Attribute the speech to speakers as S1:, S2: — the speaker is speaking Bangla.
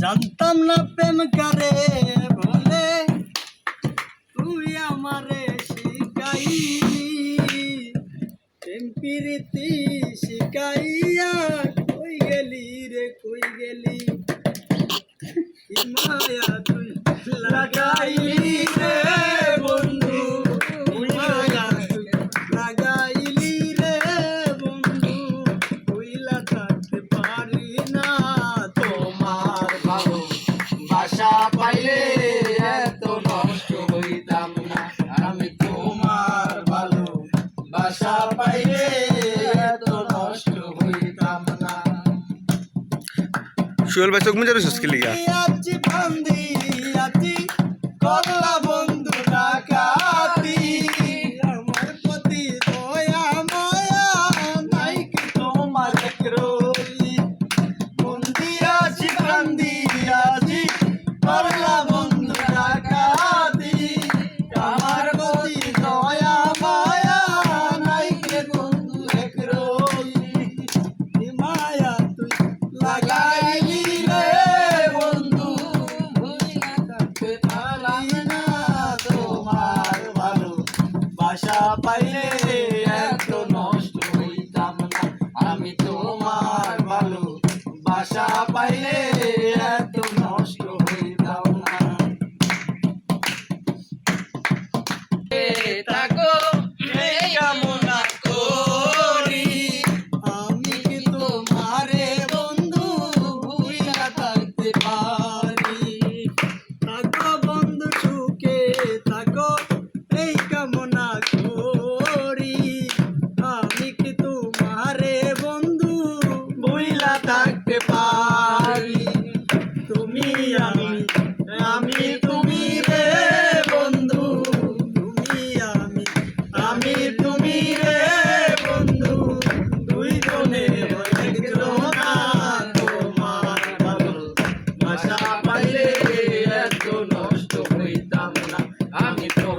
S1: জানতাম না প্রেম কারে বলে, তুই আমারে শিখাইলি। প্রেম প্রীতি শিখাইয়া কই গেলি রে কই গেলি, কি মায়া তুই লাগাইলি রে বন্ধু, কি মায়া তুই লাগাইলি রে বন্ধু, কইলা থাকতে পারি না
S2: তোমার ভালো বাসা পাইলে এত নষ্ট হইতাম না। আমি তোমার ভালো বাসা পাইলে এত নষ্ট হইতাম না।
S3: সোহেল ভাই চোখ মুজে রয়েছিস কি লিগা?
S1: আছি বান্দি আছি করলা বন্ধু ডাকাতি, আমার প্রতি দয়া মায়া নাই কি তোমার একরলি। বন্দি আছি বান্দি আছি করলা বন্ধু ডাকাতি, আমার প্রতি দয়া মায়া নাই কি বন্ধু একরলি, কি মায়া তুই লাগাইলি রে বন্ধু, ভুলিয়া থাকতে পারি না তোমার ভালো বাসা পাইলে
S2: এত নষ্ট হইতাম না। আমি তোমার ভালো বাসা পাইলে এত নষ্ট হইতাম না। থাকো এই কামনা করি,
S1: আমি কি তোমারে বন্ধু ভুলিয়া থাকতে পারি। থাকো বন্ধু সুখে থাকো এই কামনা করি, আমি কি তোমারে বন্ধু ভুলিয়া থাকতে পারি। তুমি আমি তুমি রে বন্ধু, তুমি আমি তুমি রে বন্ধু, দুইজনে হয়ে গেল না তোমার ভালো
S2: বাসা পাইলে এত নষ্ট হইতাম না। আমি তো